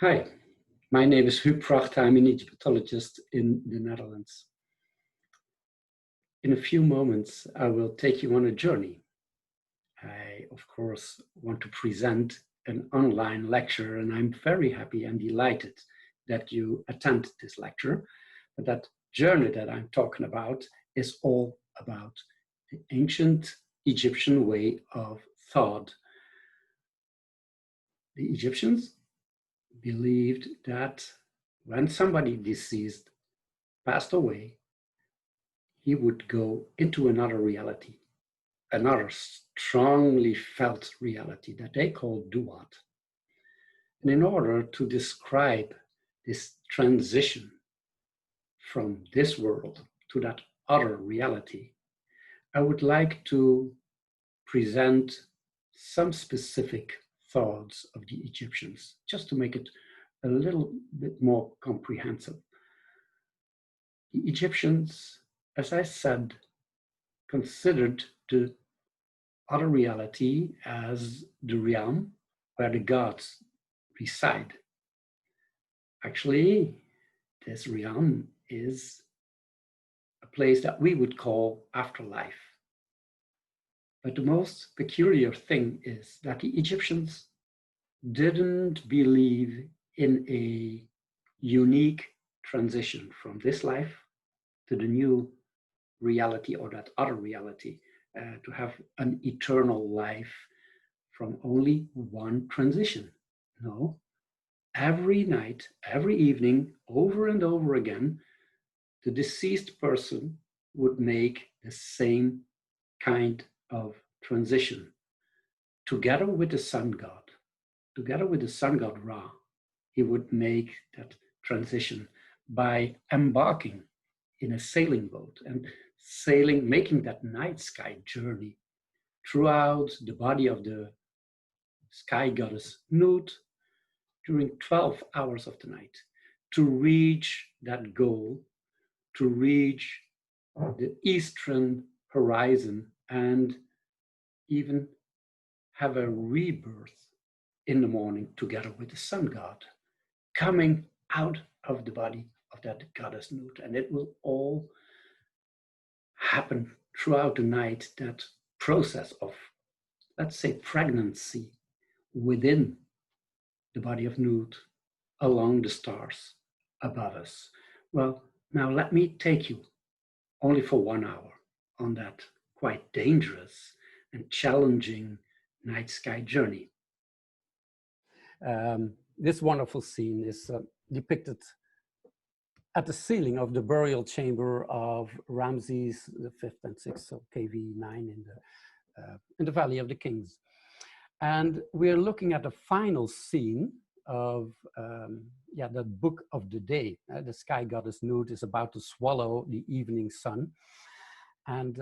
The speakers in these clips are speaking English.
Hi, my name is Huub Pracht. I'm an Egyptologist in the Netherlands. In a few moments, I will take you on a journey. I, of course, want to present an online lecture, and I'm very happy and delighted that you attend this lecture. But that journey that I'm talking about is all about the ancient Egyptian way of thought. The Egyptians believed that when somebody deceased, passed away, he would go into another reality, another strongly felt reality that they called Duat. And in order to describe this transition from this world to that other reality, I would like to present some specific thoughts of the Egyptians, just to make it a little bit more comprehensive. The Egyptians, as I said, considered the other reality as the realm where the gods reside. Actually, this realm is a place that we would call afterlife. But the most peculiar thing is that the Egyptians didn't believe in a unique transition from this life to the new reality or that other reality, to have an eternal life from only one transition. No, every night, every evening, over and over again, the deceased person would make the same kind of transition together with the sun god. Together with the sun god Ra, he would make that transition by embarking in a sailing boat and sailing, making that night sky journey throughout the body of the sky goddess Nut during 12 hours of the night to reach that goal, to reach the eastern horizon and even have a rebirth in the morning together with the sun god, coming out of the body of that goddess Nut. And it will all happen throughout the night, that process of, let's say, pregnancy within the body of Nut, along the stars above us. Well, now let me take you only for 1 hour on that quite dangerous and challenging night sky journey. This wonderful scene is depicted at the ceiling of the burial chamber of Ramses V and VI, so KV9 in the Valley of the Kings. And we're looking at the final scene of the book of the day. The sky goddess Nut is about to swallow the evening sun, and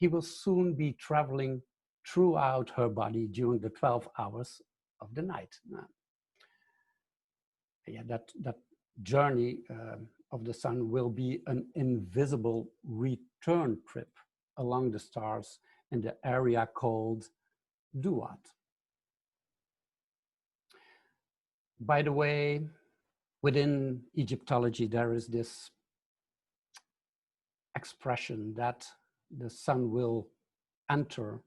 he will soon be traveling throughout her body during the 12 hours of the night. That journey of the sun will be an invisible return trip along the stars in the area called Duat. By the way, within Egyptology, there is this expression that the sun will enter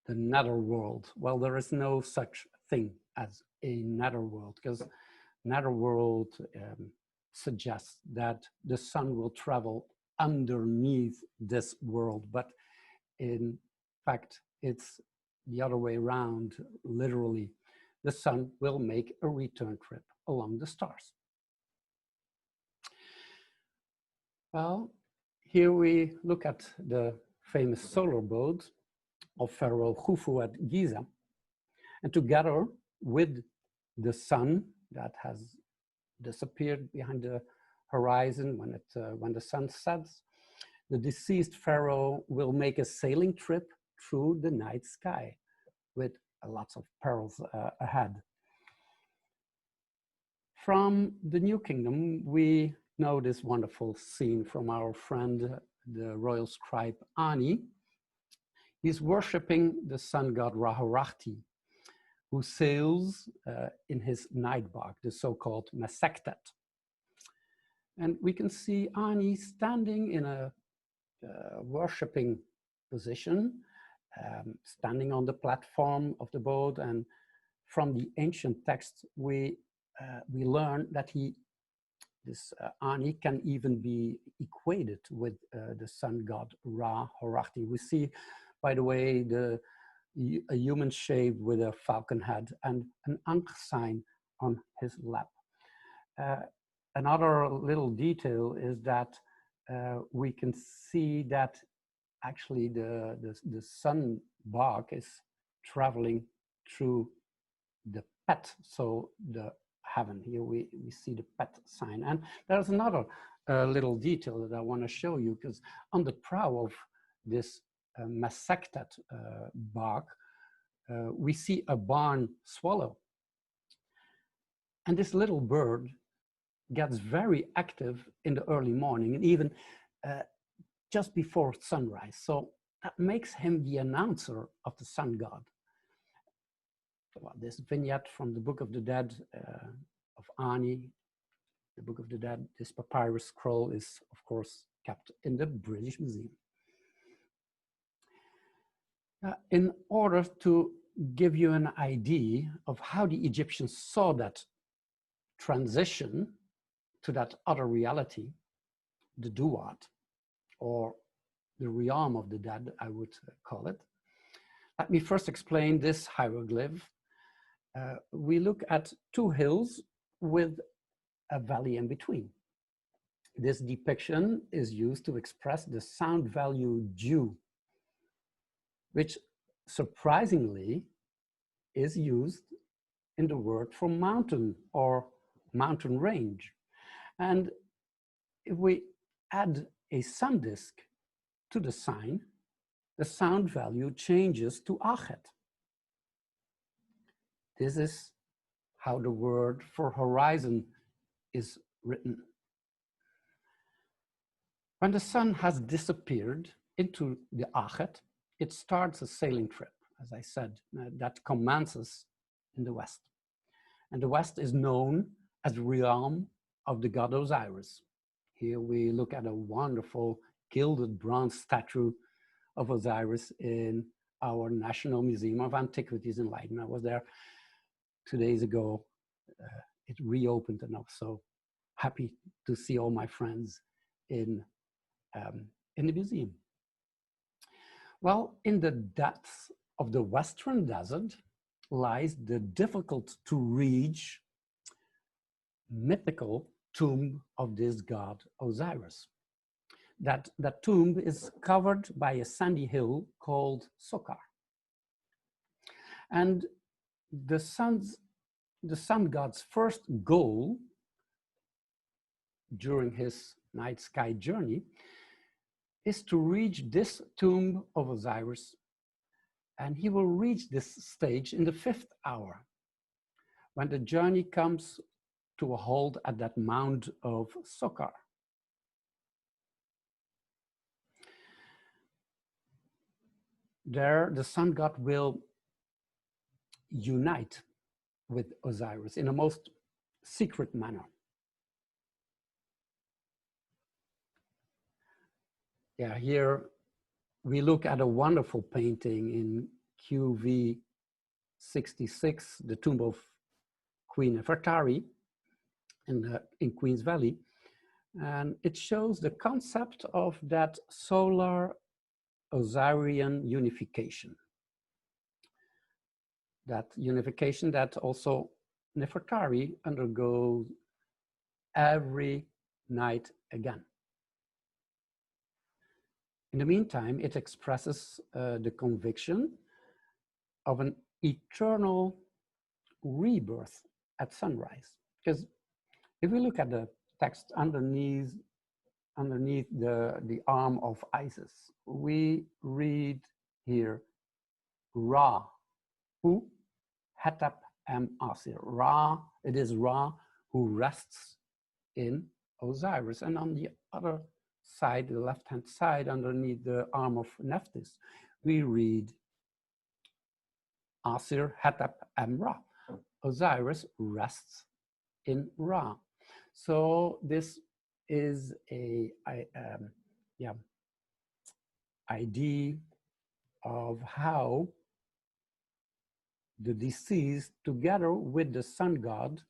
the netherworld. Well, there is no such thing as a netherworld, because netherworld suggests that the sun will travel underneath this world, but in fact, it's the other way around. Literally, the sun will make a return trip along the stars. Well, here we look at the famous solar abode of Pharaoh Khufu at Giza, and together with the sun that has disappeared behind the horizon when the sun sets, the deceased pharaoh will make a sailing trip through the night sky with lots of perils ahead. From the New Kingdom, we know this wonderful scene from our friend, the royal scribe Ani. He's worshipping the sun god Ra-Horakhti, who sails in his night barque, the so-called Mesectet. And we can see Ani standing in a worshipping position, standing on the platform of the boat. And from the ancient texts, we learn that this Ani can even be equated with the sun god Ra Horachti. We see, by the way, a human shape with a falcon head and an Ankh sign on his lap. Another little detail is that we can see that actually the sun barque is traveling through the pet, so the heaven. Here we see the pet sign. And there's another little detail that I want to show you, because on the prow of this Mesectet barque, we see a barn swallow. And this little bird gets very active in the early morning and even just before sunrise. So that makes him the announcer of the sun god. Well, this vignette from the Book of the Dead of Ani, the Book of the Dead, this papyrus scroll is, of course, kept in the British Museum. In order to give you an idea of how the Egyptians saw that transition to that other reality, the Duat, or the realm of the dead, I would call it. Let me first explain this hieroglyph. We look at two hills with a valley in between. This depiction is used to express the sound value Ju, which surprisingly is used in the word for mountain or mountain range. And if we add a sun disk to the sign, the sound value changes to Achet. This is how the word for horizon is written. When the sun has disappeared into the Achet, it starts a sailing trip, as I said, that commences in the west. And the west is known as the realm of the god Osiris. Here we look at a wonderful gilded bronze statue of Osiris in our National Museum of Antiquities in Leiden. I was there 2 days ago. It reopened, and I was so happy to see all my friends in the museum. Well, in the depths of the Western Desert lies the difficult to reach mythical tomb of this god Osiris. That tomb is covered by a sandy hill called Sokar. And the sun god's first goal during his night sky journey is to reach this tomb of Osiris, and he will reach this stage in the 5th hour, when the journey comes to a halt at that mound of Sokar. There, the sun god will unite with Osiris in a most secret manner. Yeah, here we look at a wonderful painting in QV 66, the tomb of Queen Nefertari in Queen's Valley. And it shows the concept of that solar Osirian unification. That unification that also Nefertari undergoes every night again. In the meantime, it expresses the conviction of an eternal rebirth at sunrise. Because if we look at the text underneath the arm of Isis, we read here, Ra, who Hetep Asir. Ra, it is Ra who rests in Osiris. And on the other side, the left-hand side, underneath the arm of Nephthys, we read Asir, Hetep, and Ra. Osiris rests in Ra. So this is a idea of how the deceased, together with the sun god,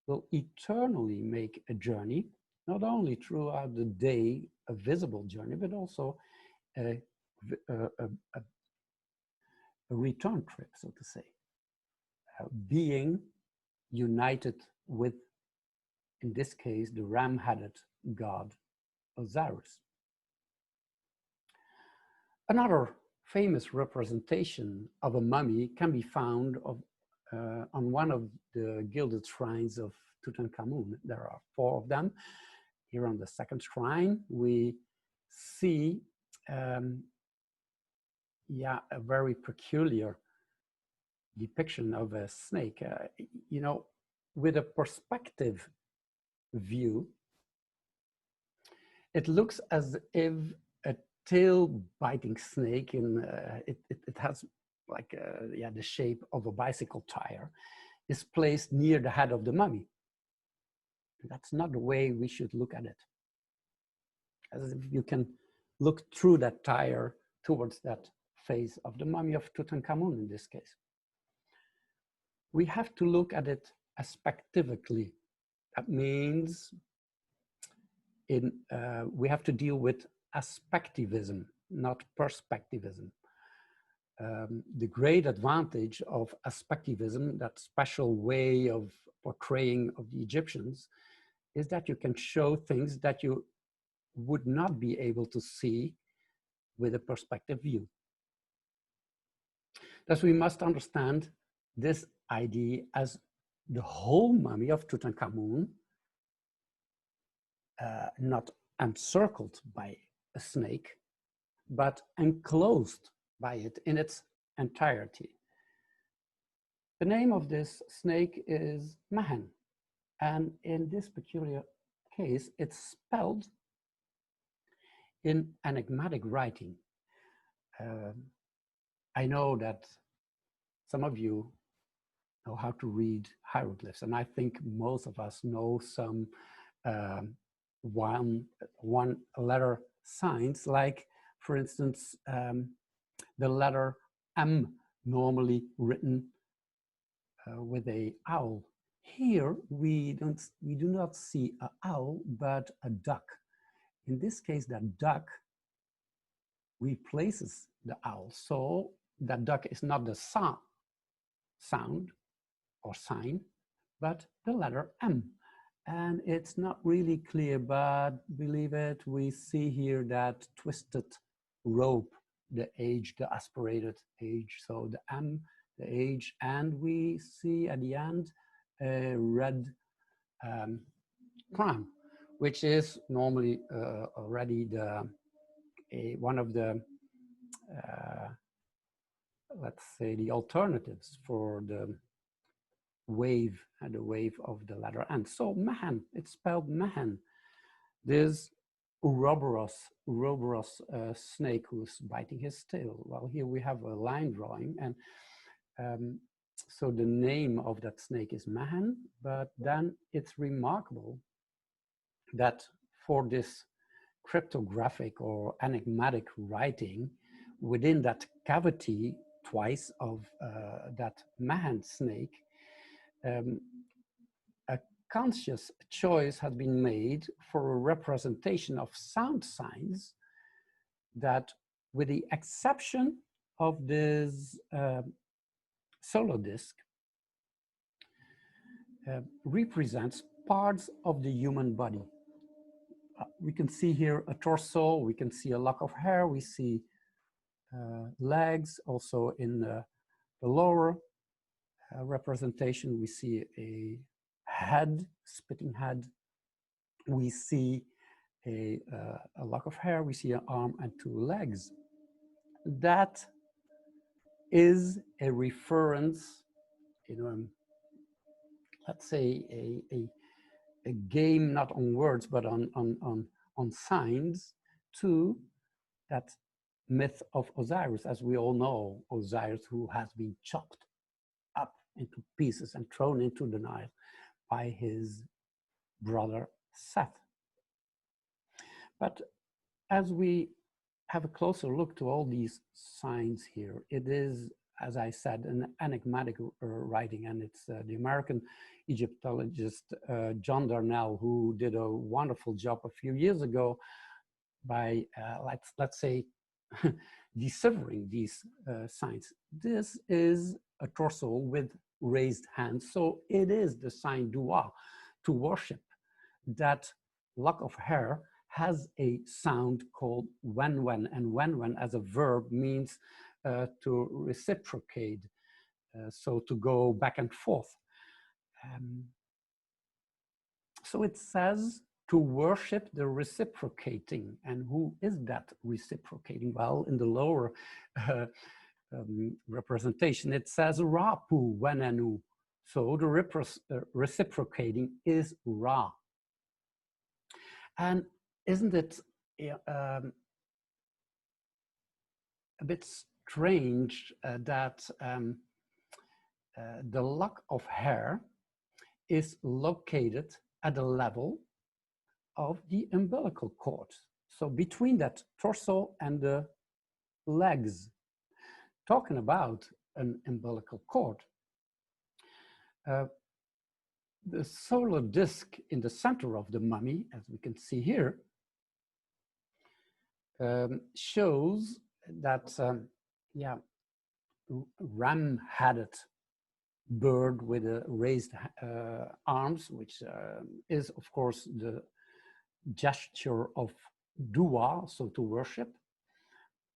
will eternally make a journey, not only throughout the day, a visible journey, but also a return trip, so to say, being united with, in this case, the ram-headed god Osiris. Another famous representation of a mummy can be found on one of the gilded shrines of Tutankhamun. There are 4 of them. Here on the second shrine, we see a very peculiar depiction of a snake. You know, with a perspective view, it looks as if a tail-biting snake, it has like the shape of a bicycle tire, is placed near the head of the mummy. That's not the way we should look at it. As if you can look through that tire towards that face of the mummy of Tutankhamun in this case. We have to look at it aspectively. That means we have to deal with aspectivism, not perspectivism. The great advantage of aspectivism, that special way of portraying of the Egyptians, is that you can show things that you would not be able to see with a perspective view. Thus, we must understand this idea as the whole mummy of Tutankhamun, not encircled by a snake, but enclosed by it in its entirety. The name of this snake is Mehen, and in this peculiar case, it's spelled in enigmatic writing. I know that some of you know how to read hieroglyphs, and I think most of us know some one letter signs, like, for instance, the letter M, normally written with a owl. Here we do not see an owl, but a duck. In this case, that duck replaces the owl, so that duck is not the sound or sign, but the letter M. And it's not really clear, but believe it, we see here that twisted rope, the age, the aspirated age, so the M, the age, and we see at the end a red crown, which is normally already one of the, let's say, the alternatives for the wave and the wave of the letter N. So Mehen, it's spelled Mehen. This Ouroboros snake who's biting his tail. Well, here we have a line drawing, and so the name of that snake is Mehen, but then it's remarkable that for this cryptographic or enigmatic writing within that cavity twice of that Mehen snake, a conscious choice has been made for a representation of sound signs that, with the exception of this solar disk, represents parts of the human body. We can see here a torso, we can see a lock of hair, we see legs. Also in the lower representation, we see a head, spitting head. We see a lock of hair, we see an arm and 2 legs. That is a reference, let's say a game not on words but on signs, to that myth of Osiris. As we all know, Osiris, who has been chopped into pieces and thrown into the Nile by his brother Seth. But as we have a closer look to all these signs here, it is, as I said, an enigmatic writing, and it's the American Egyptologist John Darnell who did a wonderful job a few years ago by, let's say, deciphering these signs. This is a torso with raised hands, so it is the sign Duat, to worship. That lock of hair has a sound called when, and when as a verb means to reciprocate, so to go back and forth. So it says to worship the reciprocating. And who is that reciprocating? Well, in the lower representation, it says Rapu Wenenu. So the reciprocating is Ra. And isn't it a bit strange that the lock of hair is located at the level of the umbilical cord? So between that torso and the legs. Talking about an umbilical cord, the solar disk in the center of the mummy, as we can see here, shows that, ram-headed bird with raised arms, which is, of course, the gesture of dua, so to worship.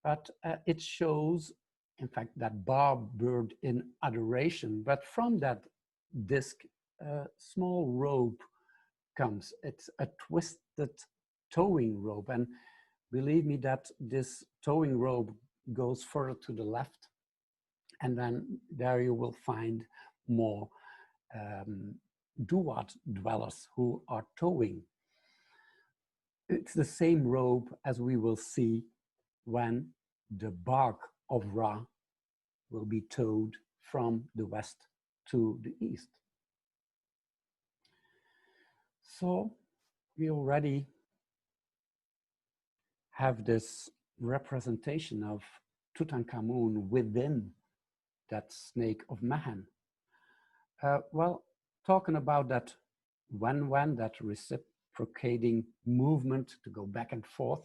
But it shows, in fact, that barb bird in adoration. But from that disc, a small rope comes. It's a twisted towing rope. And believe me that this towing rope goes further to the left. And then there you will find more Duat dwellers who are towing. It's the same rope as we will see when the barque of Ra will be towed from the west to the east. So we already have this representation of Tutankhamun within that snake of Mehen. Well, talking about that when, that reciprocating movement to go back and forth,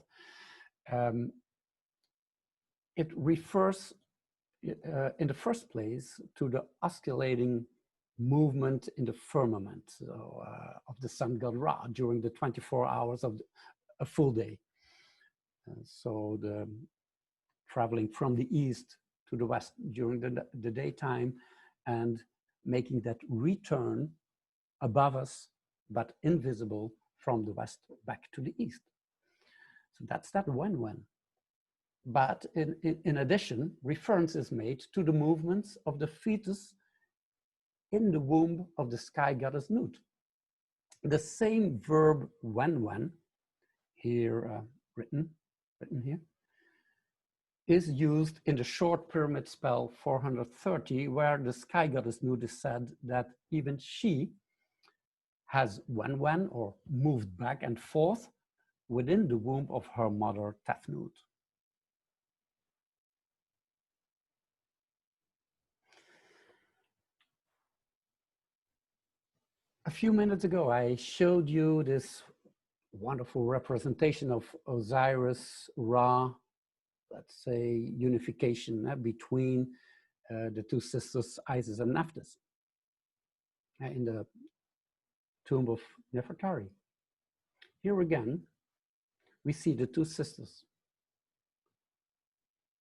it refers in the first place to the oscillating movement in the firmament of the sun god Ra during the 24 hours of a full day. So the traveling from the east to the west during the daytime and making that return above us, but invisible from the west back to the east. So that's that when. But in addition, reference is made to the movements of the fetus in the womb of the sky goddess Nut. The same verb when here written here, is used in the short pyramid spell 430, where the sky goddess Nut is said that even she has when or moved back and forth within the womb of her mother Tefnut. A few minutes ago, I showed you this wonderful representation of Osiris, Ra, let's say unification between the two sisters, Isis and Nephthys, in the tomb of Nefertari. Here again, we see the two sisters.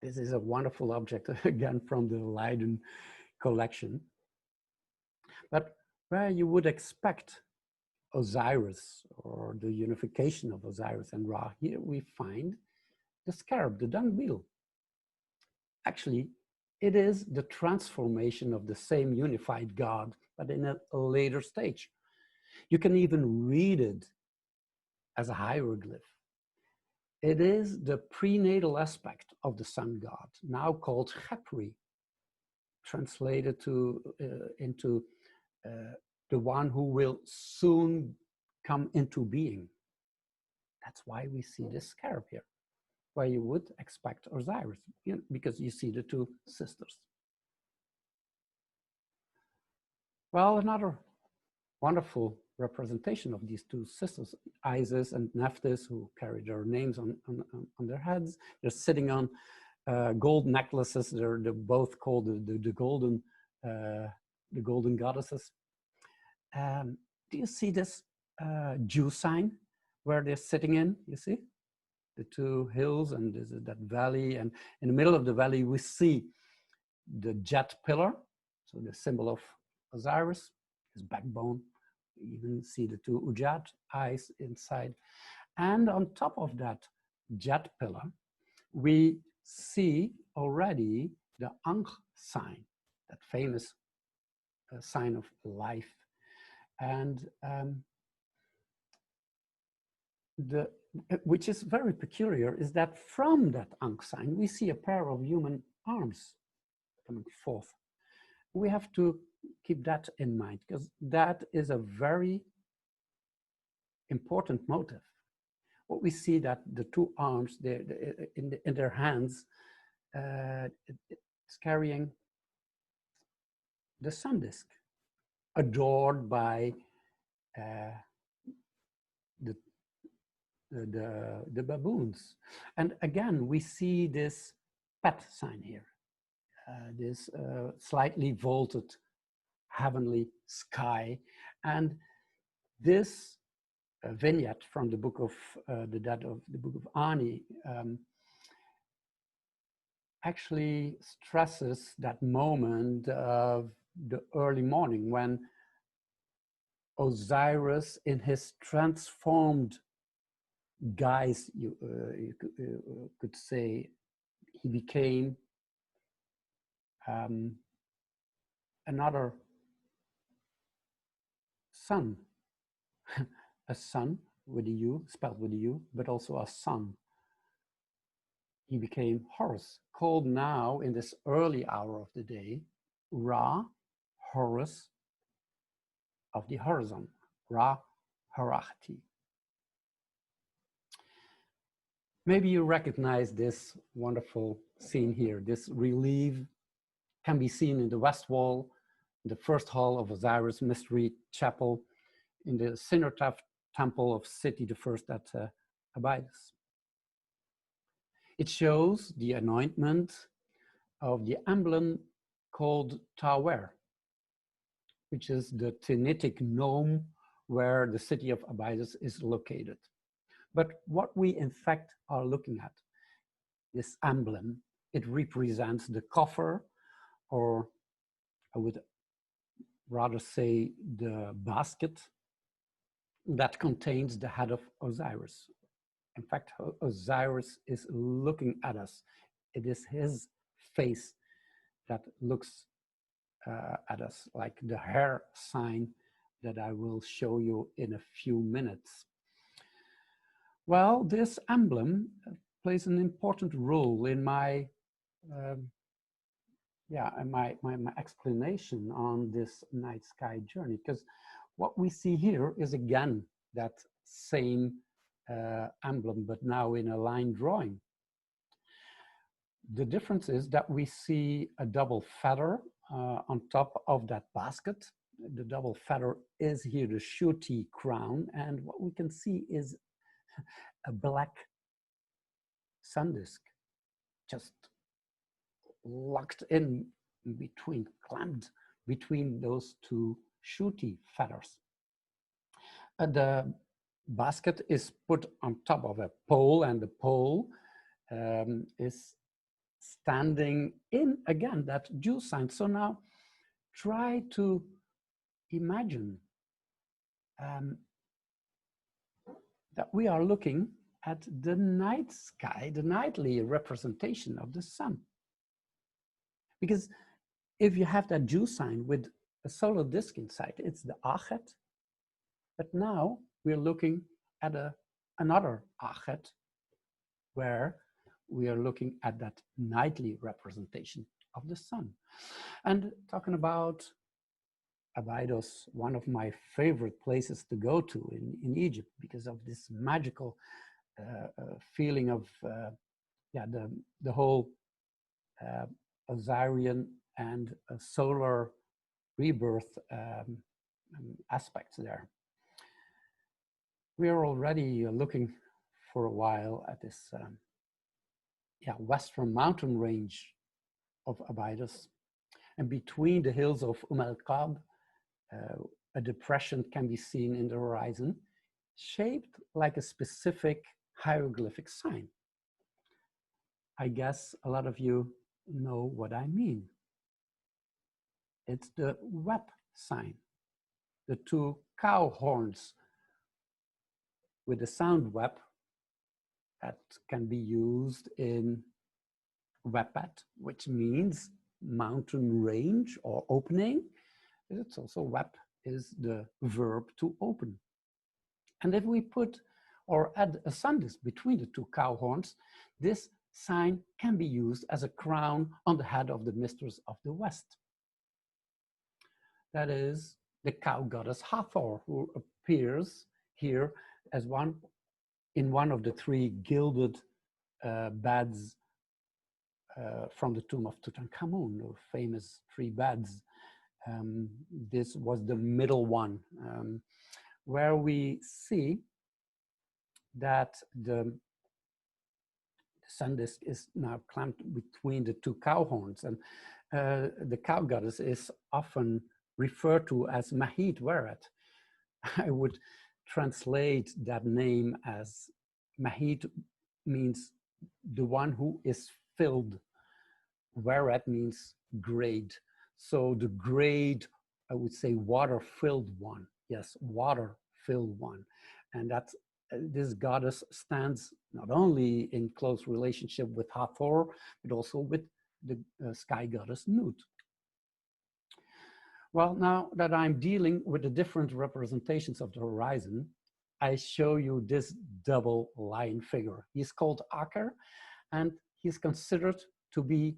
This is a wonderful object, again, from the Leiden collection. But where you would expect Osiris or the unification of Osiris and Ra, here we find the scarab, the dung beetle. Actually, it is the transformation of the same unified God, but in a later stage. You can even read it as a hieroglyph. It is the prenatal aspect of the sun god, now called Khepri. translated into the one who will soon come into being. That's why we see this scarab here, where you would expect Osiris, because you see the two sisters. Well, another wonderful representation of these two sisters, Isis and Nephthys, who carry their names on their heads. They're sitting on gold necklaces. They're both called the golden goddesses. Do you see this Jew sign where they're sitting in? You see the two hills and there's that valley, and in the middle of the valley we see the jet pillar, so the symbol of Osiris, his backbone. You even see the two Ujat eyes inside, and on top of that jet pillar we see already the Ankh sign, that famous sign of life. And which is very peculiar is that from that Ankh sign we see a pair of human arms coming forth. We have to keep that in mind, because that is a very important motive. What we see that the two arms in their hands, it's carrying the sun disk, adored by the baboons. And again, we see this pet sign here, this slightly vaulted heavenly sky. And this vignette from the book of the book of Ani actually stresses that moment of the early morning when Osiris, in his transformed guise, you could say, he became another sun, a sun with a U, spelled with a U, but also a sun. He became Horus, called now in this early hour of the day, Ra, Horus of the horizon, Ra Harachti. Maybe you recognize this wonderful scene here. This relief can be seen in the west wall, in the first hall of Osiris Mystery Chapel, in the Cenotaph Temple of City I at Abydos. It shows the anointment of the emblem called Tower, which is the Tenitic gnome where the city of Abydos is located. But what we in fact are looking at, this emblem, it represents the coffer, or I would rather say the basket that contains the head of Osiris. In fact, Osiris is looking at us. It is his face that looks at us, like the hair sign that I will show you in a few minutes. Well, this emblem plays an important role in my my explanation on this night sky journey, because what we see here is again that same emblem, but now in a line drawing. The difference is that we see a double feather on top of that basket. The double feather is here the Shuti crown, and what we can see is a black sun disk just locked in between, clamped between those two Shuti feathers. The basket is put on top of a pole, and the pole is standing in, again, that Jew sign. So now try to imagine that we are looking at the night sky, the nightly representation of the sun. Because if you have that Jew sign with a solar disk inside, it's the Achet. But now we're looking at another Achet, where we are looking at that nightly representation of the sun. And talking about Abydos, one of my favorite places to go to in Egypt because of this magical feeling of the whole Osirian and solar rebirth aspects there. We are already looking for a while at this western mountain range of Abydos. And between the hills of al-Qab, a depression can be seen in the horizon, shaped like a specific hieroglyphic sign. I guess a lot of you know what I mean. It's the web sign, the two cow horns with a sound web that can be used in webet, which means mountain range or opening. It's also web is the verb to open. And if we put or add a sun disk between the two cow horns, this sign can be used as a crown on the head of the mistress of the West. That is the cow goddess Hathor, who appears here as one of the three gilded beds from the tomb of Tutankhamun, the famous three beds. This was the middle one, where we see that the sun disk is now clamped between the two cow horns, and the cow goddess is often referred to as Mahit Weret. I would translate that name as Mahit means the one who is filled. Weret means grade. So the grade, I would say water-filled one. Yes, water-filled one. And that this goddess stands not only in close relationship with Hathor, but also with the sky goddess Nut. Well, now that I'm dealing with the different representations of the horizon, I show you this double lion figure. He's called Aker, and he's considered to be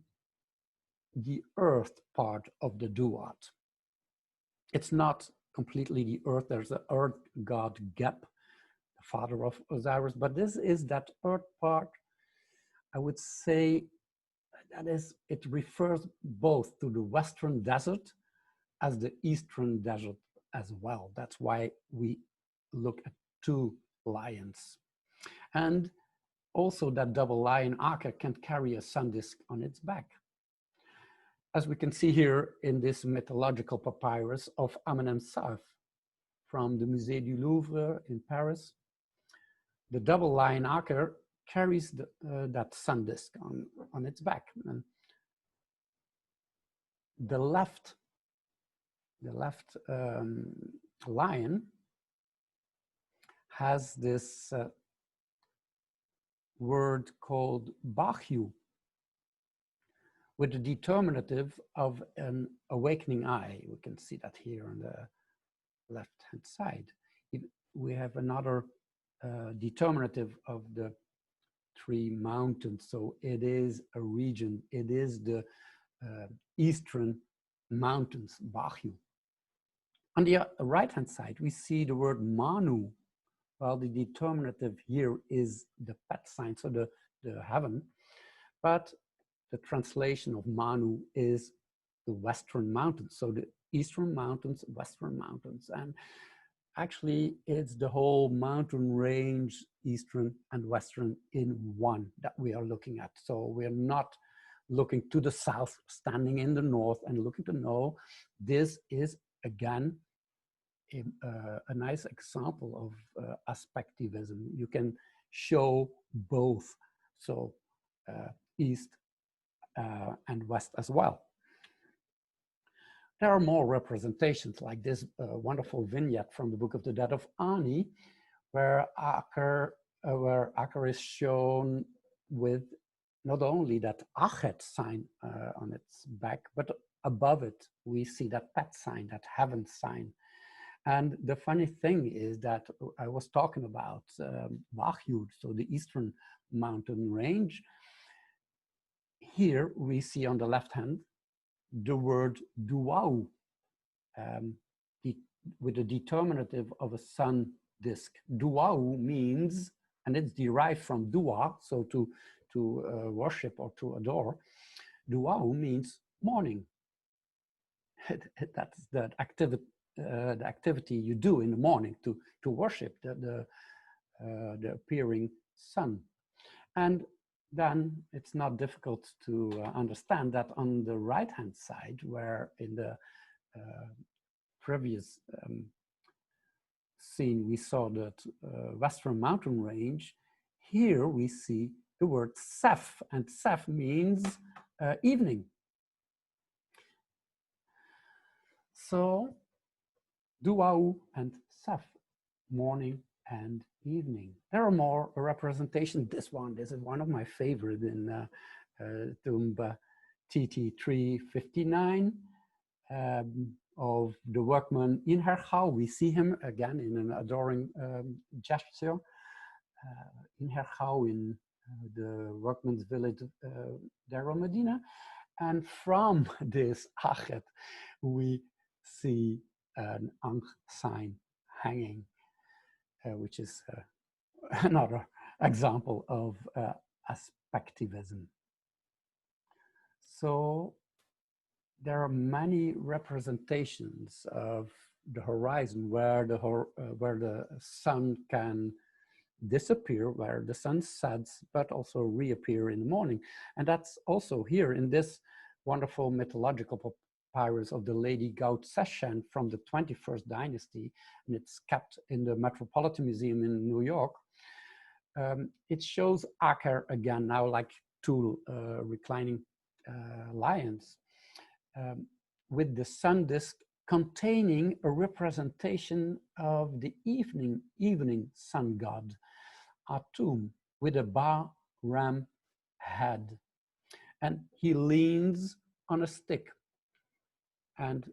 the earth part of the Duat. It's not completely the earth. There's the earth god Geb, the father of Osiris, but this is that earth part. I would say that is, it refers both to the Western desert as the Eastern desert as well. That's why we look at two lions. And also that double lion Aker can carry a sun disk on its back. As we can see here in this mythological papyrus of Amenemhat from the Musée du Louvre in Paris, the double lion Aker carries that sun disk on its back. And the left lion has this word called barque, with the determinative of an awakening eye. We can see that here on the left-hand side. We have another determinative of the three mountains. So it is a region. It is the eastern mountains, barque. On the right-hand side, we see the word Manu. Well, the determinative here is the pet sign, so the heaven, but the translation of Manu is the Western mountains. So the Eastern mountains, Western mountains. And actually it's the whole mountain range, Eastern and Western in one that we are looking at. So we're not looking to the south, standing in the north and looking to know. This is again, a nice example of aspectivism. You can show both. So East and West as well. There are more representations like this wonderful vignette from the Book of the Dead of Ani, where Aker is shown with not only that Achet sign on its back, but above it, we see that pet sign, that heaven sign. And the funny thing is that I was talking about Bahyud, so the Eastern mountain range. here we see on the left hand the word duau, with the determinative of a sun disk. Duau means, and it's derived from dua, so to worship or to adore. Duau means morning. That's the activity you do in the morning to worship the appearing sun. And then it's not difficult to understand that on the right-hand side, where in the previous scene we saw that Western mountain range, here we see the word sef, and sef means evening. So duau and sef, morning and evening. There are more representations. This is one of my favorite in tomb TT359 of the workman in Herchau. We see him again in an adoring gesture in Herchau, in the workman's village Dar Medina. And from this achet, we see an Ankh sign hanging, which is another example of aspectivism. So there are many representations of the horizon where the sun can disappear, where the sun sets, but also reappear in the morning. And that's also here in this wonderful mythological papyrus of the Lady Gaut Session from the 21st dynasty, and it's kept in the Metropolitan Museum in New York. It shows Aker again, now like two reclining lions, with the sun disk containing a representation of the evening sun god, Atum, with a bar ram head. And he leans on a stick. And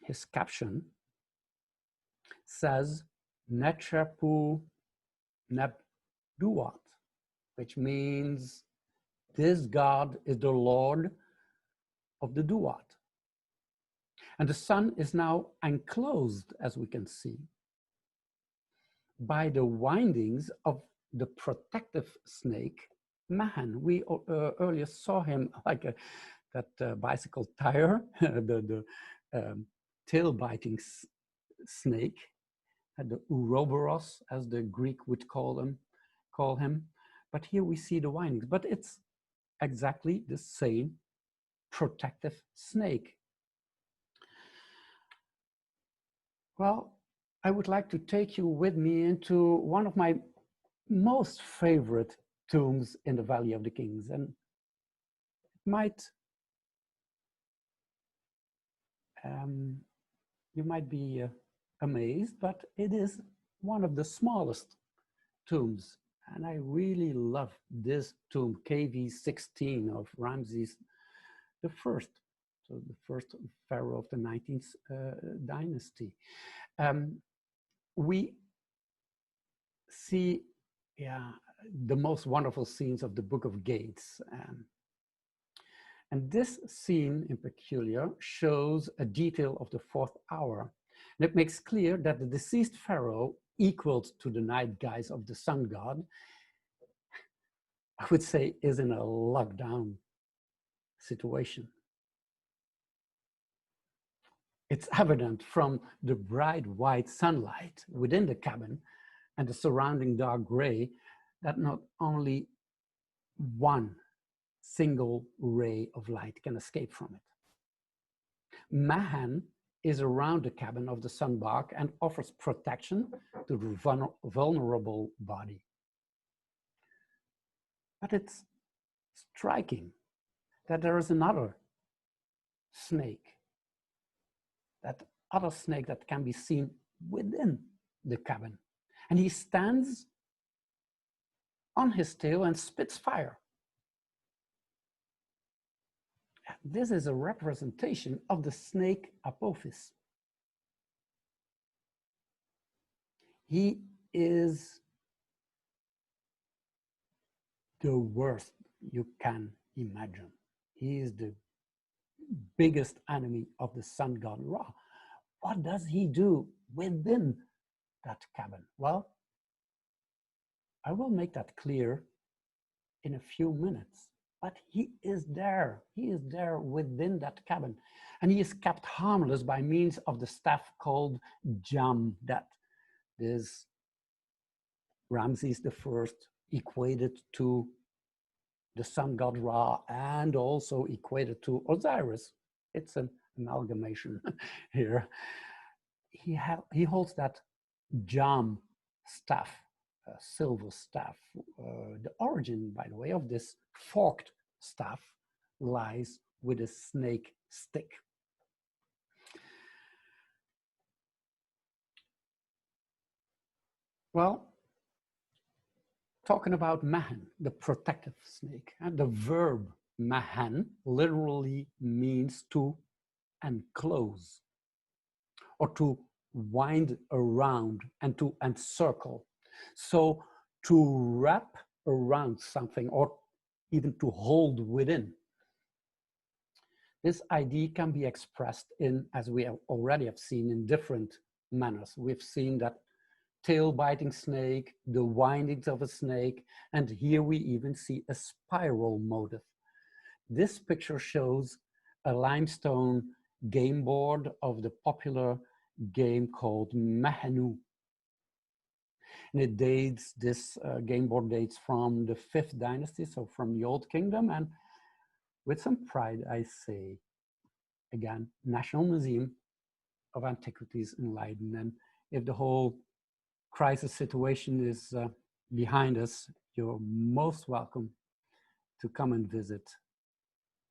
his caption says, Nechepu neb Duat, which means this god is the lord of the Duat. And the sun is now enclosed, as we can see, by the windings of the protective snake, Mehen. We earlier saw him like that bicycle tire, the tail-biting snake, the Ouroboros, as the Greek would call him. But here we see the windings, but it's exactly the same protective snake. Well, I would like to take you with me into one of my most favorite tombs in the Valley of the Kings, and you might be amazed, but it is one of the smallest tombs. And I really love this tomb, KV16 of Ramses I, so the first pharaoh of the 19th dynasty. We see the most wonderful scenes of the Book of Gates. And this scene in peculiar shows a detail of the 4th hour. And it makes clear that the deceased pharaoh, equal to the night guise of the sun god, I would say is in a lockdown situation. It's evident from the bright white sunlight within the cabin and the surrounding dark gray that not only one single ray of light can escape from it. Mehen is around the cabin of the sun barque and offers protection to the vulnerable body. But it's striking that there is another snake, that other snake that can be seen within the cabin. And he stands on his tail and spits fire. This is a representation of the snake Apophis. He is the worst you can Imagine, he is the biggest enemy of the sun god Ra. What does he do within that cabin? Well, I will make that clear in a few minutes, but he is there. He is there within that cabin, and he is kept harmless by means of the staff called Jam that this Ramses I equated to the sun god Ra and also equated to Osiris. It's an amalgamation here. He holds that Jam staff, silver staff. The origin, by the way, of this forked staff lies with a snake stick. Well, talking about Mehen, the protective snake, and the verb Mehen literally means to enclose or to wind around and to encircle. So to wrap around something or even to hold within. This idea can be expressed in, as we already have seen, in different manners. We've seen that tail-biting snake, the windings of a snake, and here we even see a spiral motif. This picture shows a limestone game board of the popular game called Mehen. And it dates, this game board dates from the 5th dynasty, so from the Old Kingdom, and with some pride I say, again, National Museum of Antiquities in Leiden. And if the whole crisis situation is behind us, you're most welcome to come and visit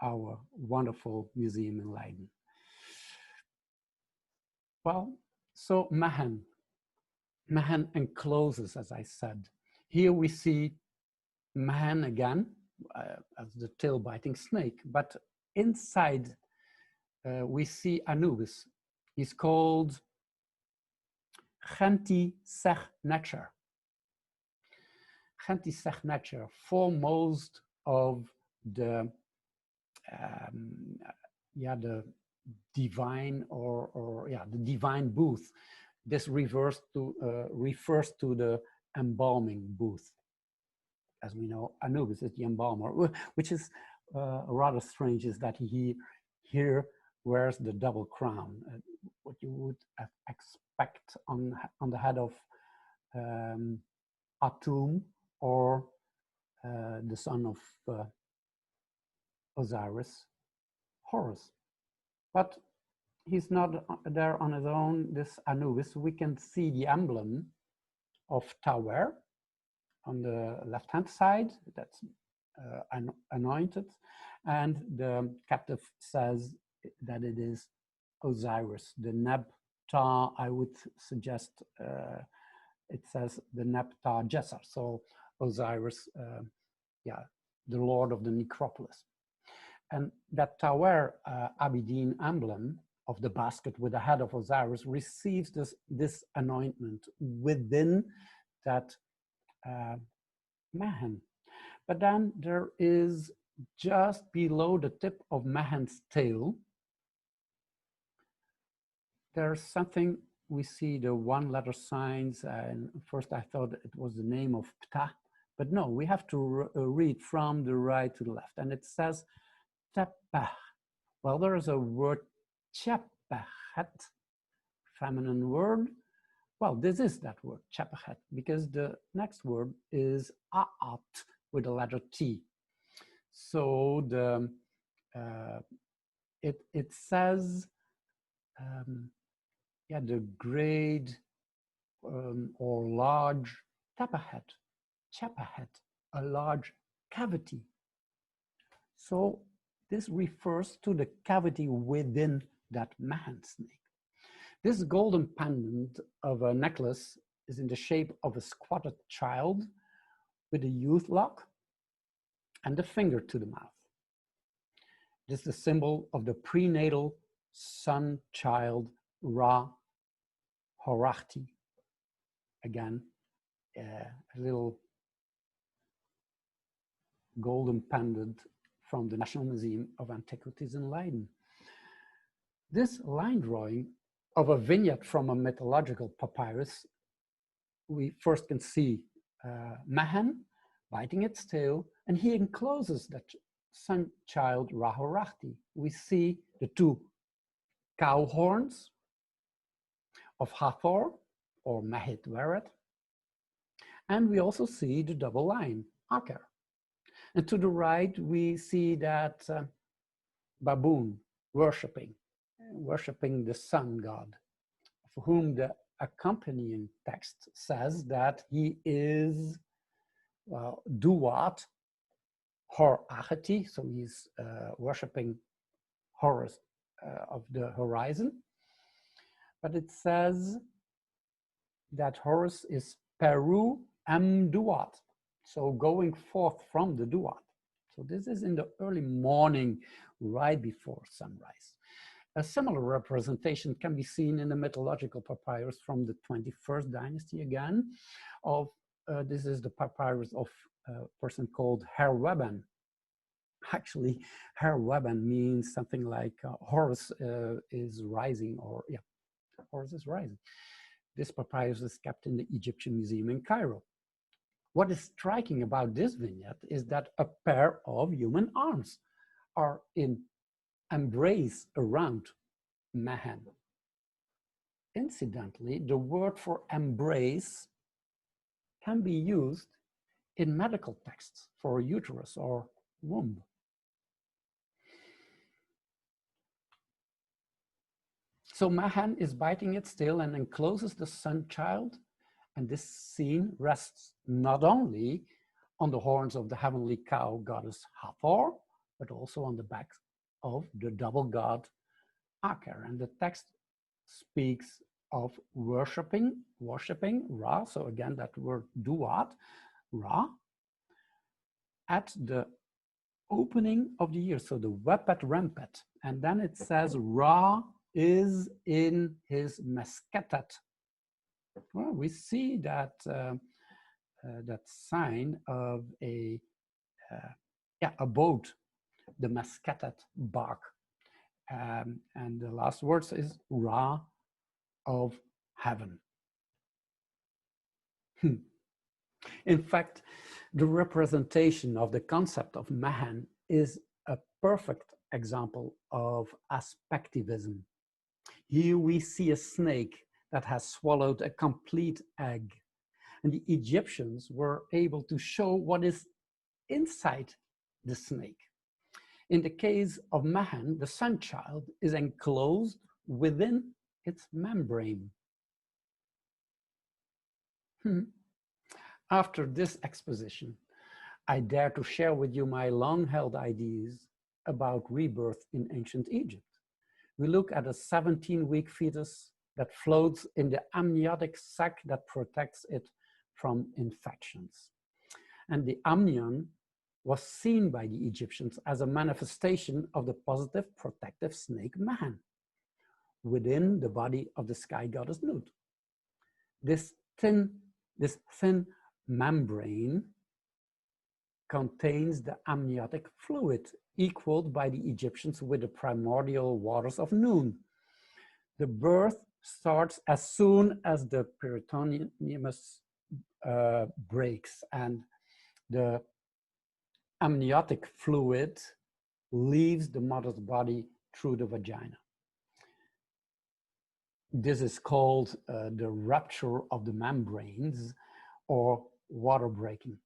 our wonderful museum in Leiden. Well, so Mehen encloses, as I said. Here we see Mehen again as the tail-biting snake, but inside we see Anubis. He's called Genti Sech Netcher. Genti Sech Netcher, foremost of the the divine the divine booth. This refers to the embalming booth. As we know, Anubis is the embalmer, which is rather strange, is that he here wears the double crown, what you would expect on the head of Atum or the son of Osiris, Horus. But he's not there on his own, this Anubis. We can see the emblem of Tower on the left-hand side, that's anointed, and the captive says that it is Osiris, the Neb-Ta. I would suggest it says the Neb-Ta Jesser, so Osiris, the lord of the necropolis. And that Tower Abidine emblem of the basket with the head of Osiris receives this anointment within that Mehen. But then there is, just below the tip of Mehen's tail, there's something. We see the one-letter signs, and first I thought it was the name of Ptah, but no, we have to read from the right to the left, and it says Tepeh. Well, there is a word Chepehet, feminine word. Well, this is that word, Chepehet, because the next word is Aat with the letter T. So the it says the great or large Chepehet, a large cavity. So this refers to the cavity within that Mehen snake. This golden pendant of a necklace is in the shape of a squatted child with a youth lock and a finger to the mouth. This is the symbol of the prenatal sun child Ra Horachti. Again, a little golden pendant from the National Museum of Antiquities in Leiden. This line drawing of a vignette from a mythological papyrus, we first can see Mehen biting its tail, and he encloses that sun child Rahorachti. We see the two cow horns of Hathor, or Mehit Weret, and we also see the double line, Aker. And to the right, we see that baboon worshipping the sun god, for whom the accompanying text says that he is Duat, Hor Acheti, so he's worshipping Horus of the horizon. But it says that Horus is Peru am Duat, so going forth from the Duat. So this is in the early morning, right before sunrise. A similar representation can be seen in the Mythological Papyrus from the 21st dynasty again. This is the papyrus of a person called Herweban. Actually, Herweban means something like Horus is rising, or yeah, Horus is rising. This papyrus is kept in the Egyptian Museum in Cairo. What is striking about this vignette is that a pair of human arms are in embrace around Mehen. Incidentally, the word for embrace can be used in medical texts for uterus or womb. So Mehen is biting its tail and encloses the sun child, and this scene rests not only on the horns of the heavenly cow goddess Hathor, but also on the back of the double god Aker. And the text speaks of worshipping Ra, so again that word Duat, Ra, at the opening of the year, so the Wepet Rempet. And then it says Ra is in his Mesketet. Well, we see that that sign of a abode, the Mesketet barque. And the last words is Ra of heaven. In fact, the representation of the concept of Mehen is a perfect example of aspectivism. Here we see a snake that has swallowed a complete egg, and the Egyptians were able to show what is inside the snake. In the case of Mehen, the sun child is enclosed within its membrane. After this exposition, I dare to share with you my long-held ideas about rebirth in ancient Egypt. We look at a 17-week fetus that floats in the amniotic sac that protects it from infections. And the amnion was seen by the Egyptians as a manifestation of the positive protective snake Mehen within the body of the sky goddess Nut. This thin membrane contains the amniotic fluid equaled by the Egyptians with the primordial waters of Nun. The birth starts as soon as the peritoneus breaks and the amniotic fluid leaves the mother's body through the vagina. This is called the rupture of the membranes or water breaking.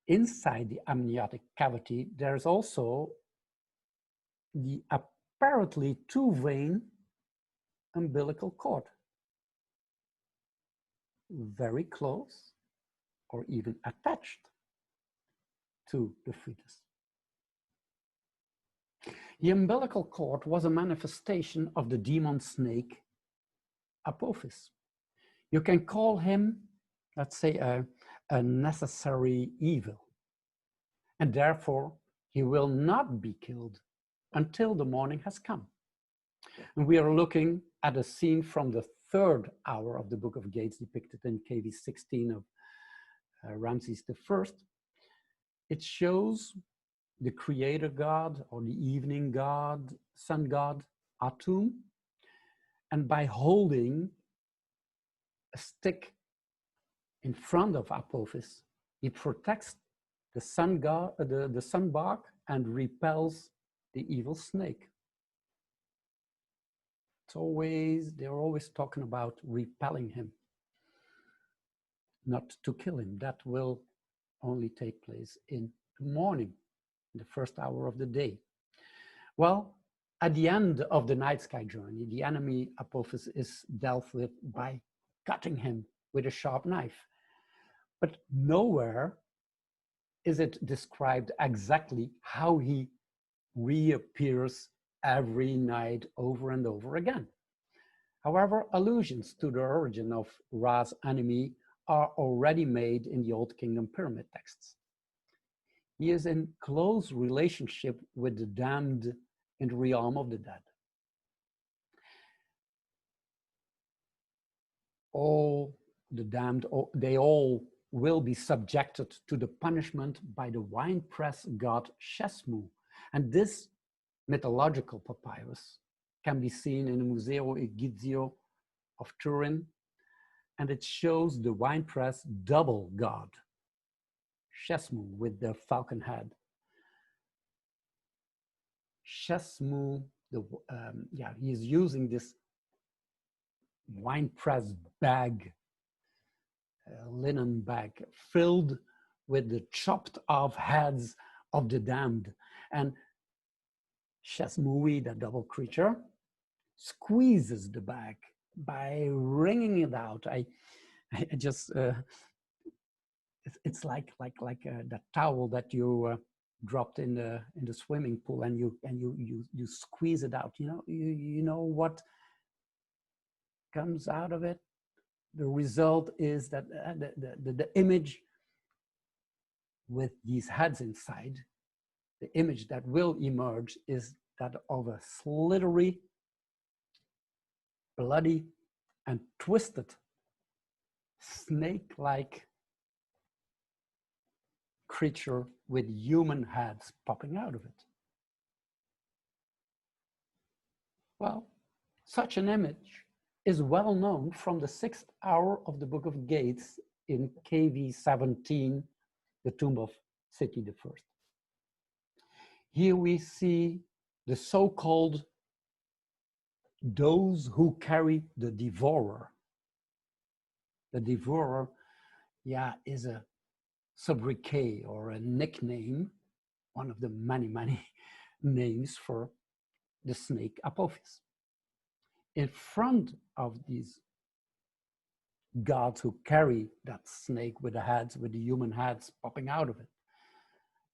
Inside the amniotic cavity, there's also the apparently two-vein umbilical cord, very close or even attached to the fetus. The umbilical cord was a manifestation of the demon snake Apophis. You can call him, let's say, a necessary evil, and therefore he will not be killed until the morning has come. And we are looking at a scene from the 3rd hour of the Book of Gates depicted in KV 16 of Ramses I. It shows the creator god or the evening god, sun god, Atum. And by holding a stick in front of Apophis, he protects the sun god, the sun barque, and repels the evil snake. They're always talking about repelling him, not to kill him. That will only take place in the morning, in the first hour of the day. Well, at the end of the night sky journey, the enemy Apophis is dealt with by cutting him with a sharp knife. But nowhere is it described exactly how he reappears every night over and over again. However, allusions to the origin of Ra's enemy are already made in the Old Kingdom pyramid texts. He is in close relationship with the damned in the realm of the dead. All the damned, they all will be subjected to the punishment by the winepress god Shesmu. And this mythological papyrus can be seen in the Museo Egizio of Turin, and it shows the winepress double god, Shesmu, with the falcon head. Shesmu, he is using this winepress bag, linen bag, filled with the chopped off heads of the damned. And Shesmui, the double creature, squeezes the bag by wringing it out. I just, it's like the towel that you dropped in the swimming pool, and you squeeze it out. You know what comes out of it? The result is that the image with these heads inside, the image that will emerge is that of a slithery, bloody, and twisted snake-like creature with human heads popping out of it. Well, such an image is well known from the 6th hour of the Book of Gates in KV 17, the tomb of Seti I. Here we see the so-called those who carry the devourer. The devourer, is a sobriquet or a nickname, one of the many names for the snake Apophis. In front of these gods who carry that snake with the human heads popping out of it,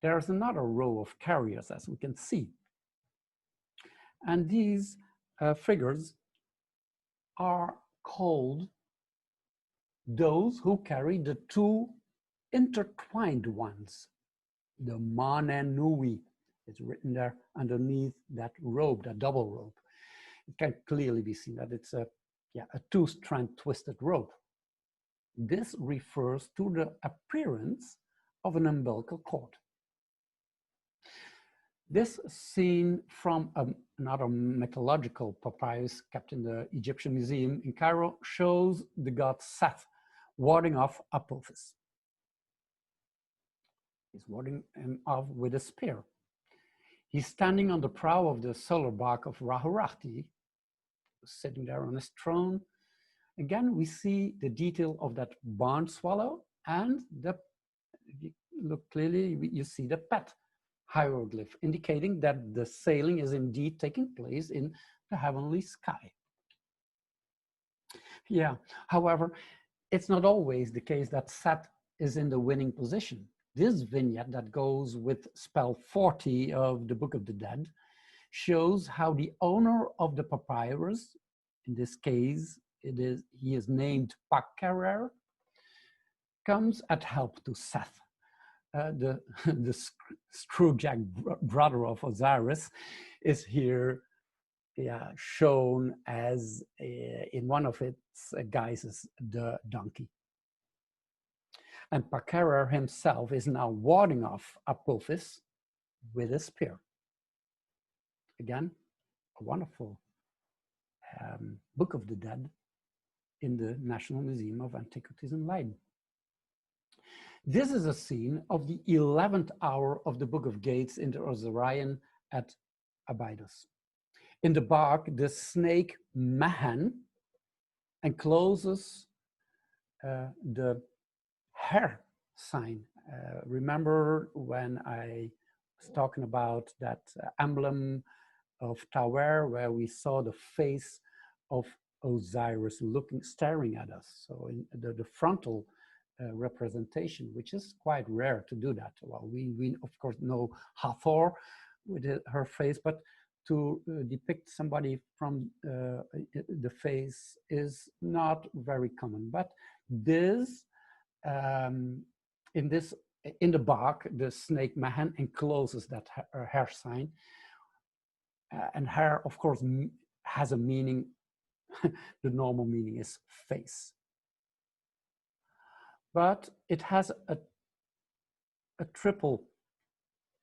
there's another row of carriers, as we can see. And these figures are called those who carry the two intertwined ones, the Mehen. It's written there underneath that robe, that double robe. It can clearly be seen that it's a two-strand twisted rope. This refers to the appearance of an umbilical cord. This scene from another mythological papyrus kept in the Egyptian Museum in Cairo shows the god Seth warding off Apophis. He's warding him off with a spear. He's standing on the prow of the solar barque of Rahurachti, sitting there on his throne. Again, we see the detail of that barn swallow, and if you look clearly, you see the pet hieroglyph, indicating that the sailing is indeed taking place in the heavenly sky. However, it's not always the case that Set is in the winning position. This vignette that goes with spell 40 of the Book of the Dead shows how the owner of the papyrus, in this case, he is named Pakkerer, comes at help to Seth. The Screwjack brother of Osiris is here shown as in one of its guises, the donkey. And Pakkerer himself is now warding off Apophis with a spear. Again, a wonderful Book of the Dead in the National Museum of Antiquities in Leiden. This is a scene of the 11th hour of the Book of Gates in the Osirian at Abydos. In the barque, the snake Mehen encloses the hare sign. Remember when I was talking about that emblem of Tower where we saw the face of Osiris staring at us. So in the frontal representation, which is quite rare to do that. Well, we of course know Hathor with her face, but to depict somebody from the face is not very common. But this, in the barque, the snake Mehen encloses that hare sign. And hare, of course, has a meaning. The normal meaning is face. But it has a triple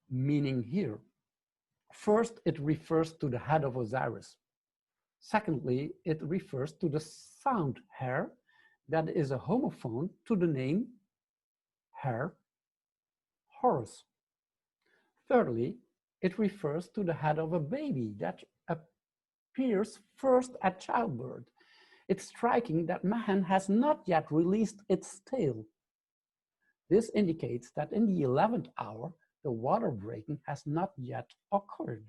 meaning here. First, it refers to the head of Osiris. Secondly, it refers to the sound hare that is a homophone to the name Hare Horus. Thirdly, it refers to the head of a baby that appears first at childbirth. It's striking that Mehen has not yet released its tail. This indicates that in the 11th hour, the water breaking has not yet occurred.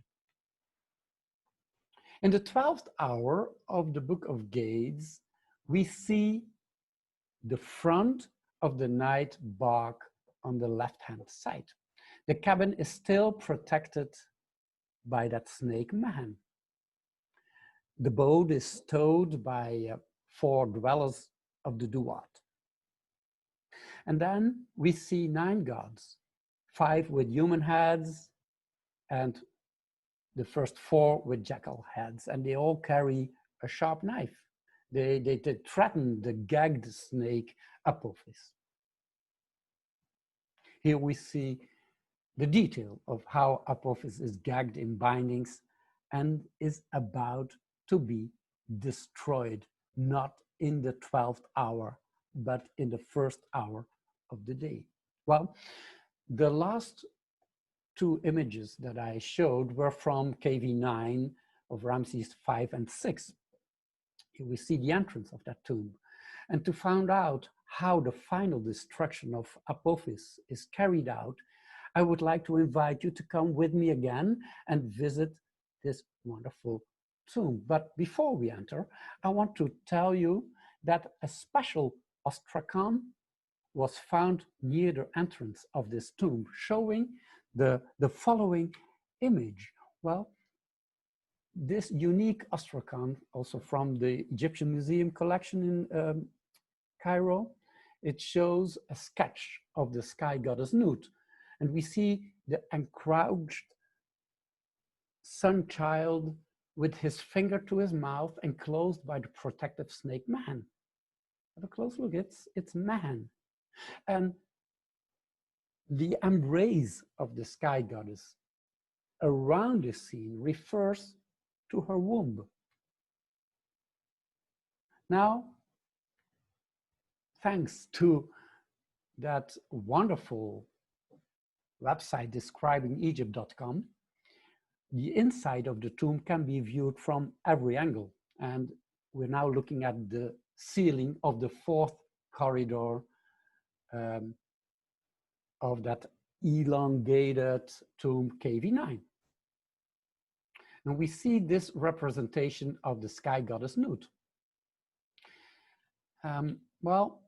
In the 12th hour of the Book of Gates, we see the front of the night barque on the left-hand side. The cabin is still protected by that snake Mehen. The boat is towed by 4 dwellers of the Duat. And then we see 9 gods, 5 with human heads and the first 4 with jackal heads, and they all carry a sharp knife. They threaten the gagged snake Apophis. Here we see the detail of how Apophis is gagged in bindings and is about to be destroyed, not in the 12th hour, but in the 1st hour of the day. Well, the last 2 images that I showed were from KV9 of Ramses 5 and 6. Here we see the entrance of that tomb. And to find out how the final destruction of Apophis is carried out, I would like to invite you to come with me again and visit this wonderful tomb. But before we enter, I want to tell you that a special ostracon was found near the entrance of this tomb, showing the following image. Well, this unique ostracon, also from the Egyptian Museum collection in Cairo, it shows a sketch of the sky goddess Nut. And we see the encroached sun child with his finger to his mouth enclosed by the protective snake Mehen. Have a close look, it's Mehen. And the embrace of the sky goddess around this scene refers to her womb. Now, thanks to that wonderful website describing Egypt.com, the inside of the tomb can be viewed from every angle. And we're now looking at the ceiling of the 4th corridor of that elongated tomb KV9. And we see this representation of the sky goddess Nut. Well,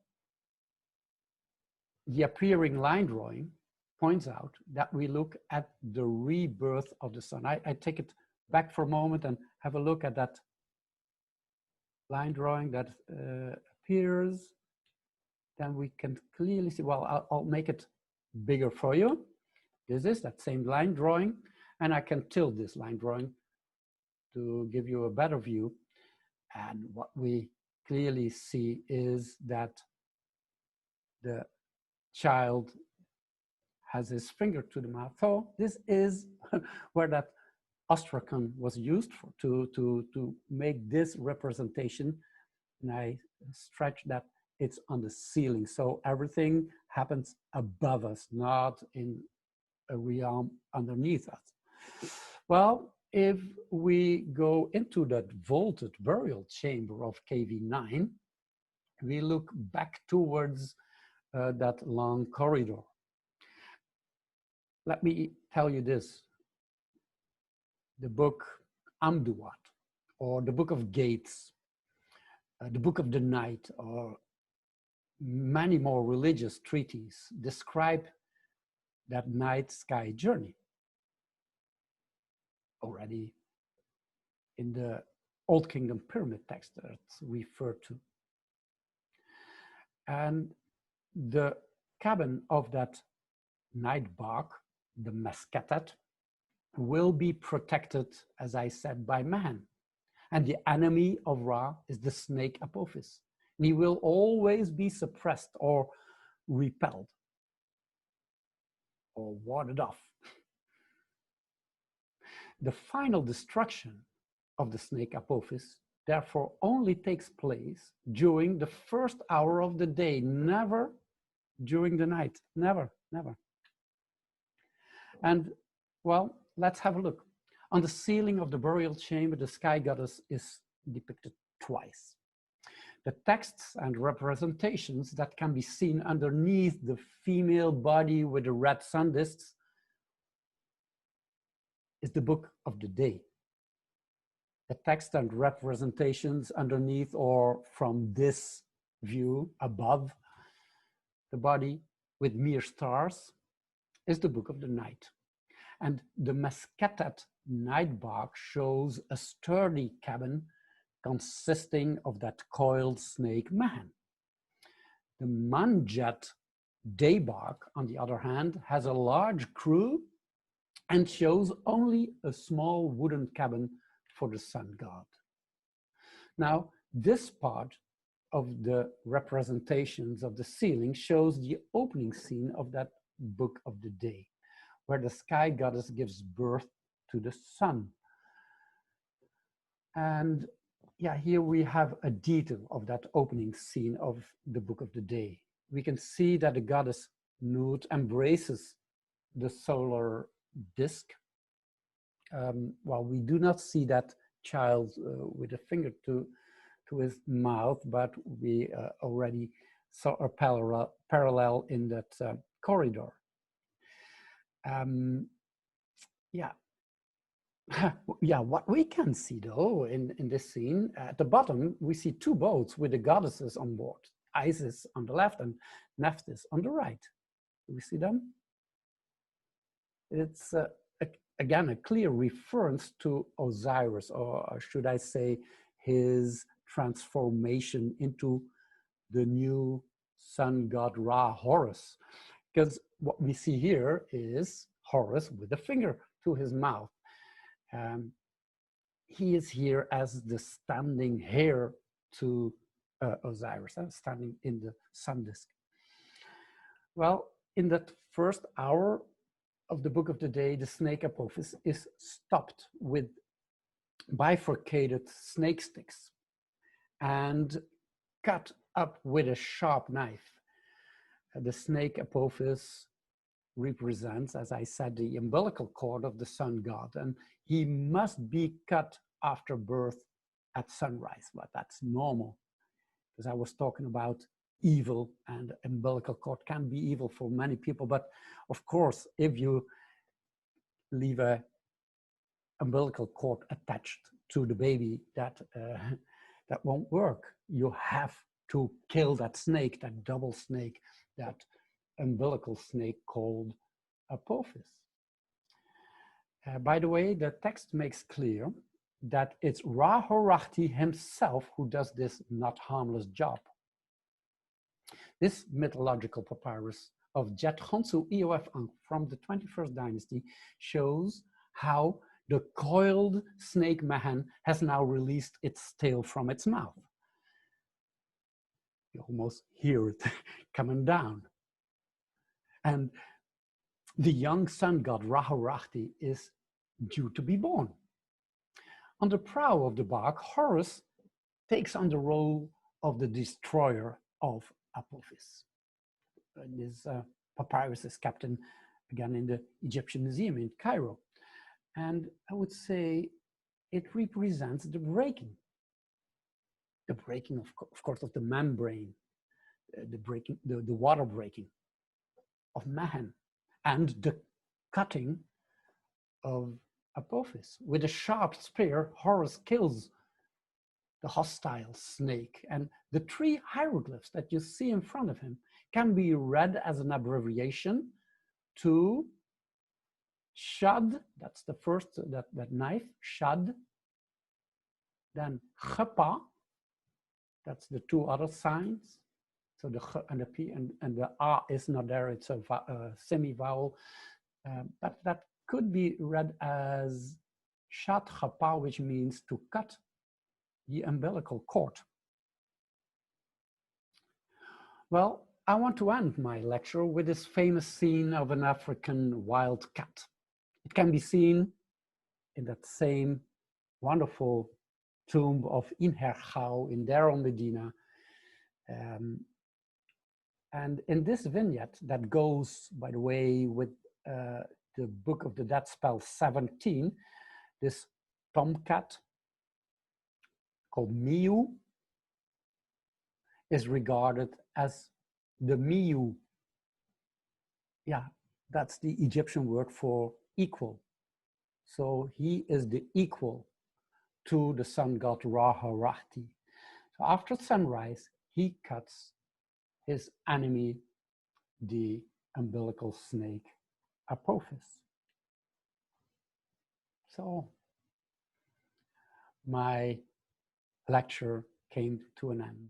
the appearing line drawing points out that we look at the rebirth of the sun. I take it back for a moment and have a look at that line drawing that appears. Then we can clearly see, well, I'll make it bigger for you. This is that same line drawing, and I can tilt this line drawing to give you a better view. And what we clearly see is that the child has his finger to the mouth. So this is where that ostrakhan was used for, to make this representation. And I stretch that it's on the ceiling. So everything happens above us, not in a realm underneath us. Well, if we go into that vaulted burial chamber of KV9, we look back towards that long corridor. Let me tell you this. The book Duat, or the Book of Gates, the Book of the Night, or many more religious treatises describe that night sky journey. Already in the Old Kingdom pyramid text that's referred to. And the cabin of that night barque, the Mesketet, will be protected, as I said, by Mehen. And the enemy of Ra is the snake Apophis. And he will always be suppressed or repelled or warded off. The final destruction of the snake Apophis therefore only takes place during the first hour of the day, never during the night, never, never. And well, let's have a look. On the ceiling of the burial chamber, the sky goddess is depicted twice. The texts and representations that can be seen underneath the female body with the red sun discs is the book of the day. The text and representations underneath or from this view above the body with mere stars is the book of the night. And the Mesketet night barque shows a sturdy cabin consisting of that coiled snake Mehen. The Manjet day barque, on the other hand, has a large crew and shows only a small wooden cabin for the sun god. Now, this part of the representations of the ceiling shows the opening scene of that book of the day, where the sky goddess gives birth to the sun. And yeah, here we have a detail of that opening scene of the book of the day. We can see that the goddess Nut embraces the solar disk. Well, we do not see that child with a finger to his mouth, but we already saw a parallel in that corridor. Yeah. Yeah, what we can see though in this scene, at the bottom, we see two boats with the goddesses on board, Isis on the left and Nephthys on the right. Do we see them? It's again a clear reference to Osiris, or should I say his transformation into the new sun god Ra, Horus, because what we see here is Horus with a finger to his mouth. He is here as the standing heir to Osiris, standing in the sun disk. Well, in that first hour of the book of the day, the snake Apophis is stopped with bifurcated snake sticks and cut up with a sharp knife. The snake Apophis represents, as I said, the umbilical cord of the sun god, and he must be cut after birth at sunrise. But that's normal, because I was talking about evil, and umbilical cord can be evil for many people. But of course, if you leave a umbilical cord attached to the baby, that won't work. You have to kill that snake, that double snake, that umbilical snake called Apophis. By the way, the text makes clear that it's Ra Horachti himself who does this not harmless job. This mythological papyrus of Jet Khonsu EOF from the 21st dynasty shows how the coiled snake Mehen has now released its tail from its mouth. You almost hear it coming down. And the young sun god Ra-Horakhti is due to be born. On the prow of the barque, Horus takes on the role of the destroyer of Apophis. This papyrus is kept again in the Egyptian Museum in Cairo. And I would say it represents the breaking of course, of the membrane, the water breaking of Mehen, and the cutting of Apophis. With a sharp spear, Horus kills the hostile snake. And the three hieroglyphs that you see in front of him can be read as an abbreviation to Shad, that's the first, that knife, Shad, then Chepa, that's the two other signs. So the Ch and the P and the A is not there, it's a semi-vowel. But that could be read as Shad Chepa, which means to cut the umbilical cord. Well, I want to end my lecture with this famous scene of an African wild cat. It can be seen in that same wonderful tomb of Inhergau in Deir el-Medina. And in this vignette that goes, by the way, with the Book of the Dead spell 17, this tomcat called Miu is regarded as the Miu. Yeah, that's the Egyptian word for equal. So he is the equal to the sun god Ra-Horakhti. So after sunrise, he cuts his enemy, the umbilical snake, Apophis. So my lecture came to an end.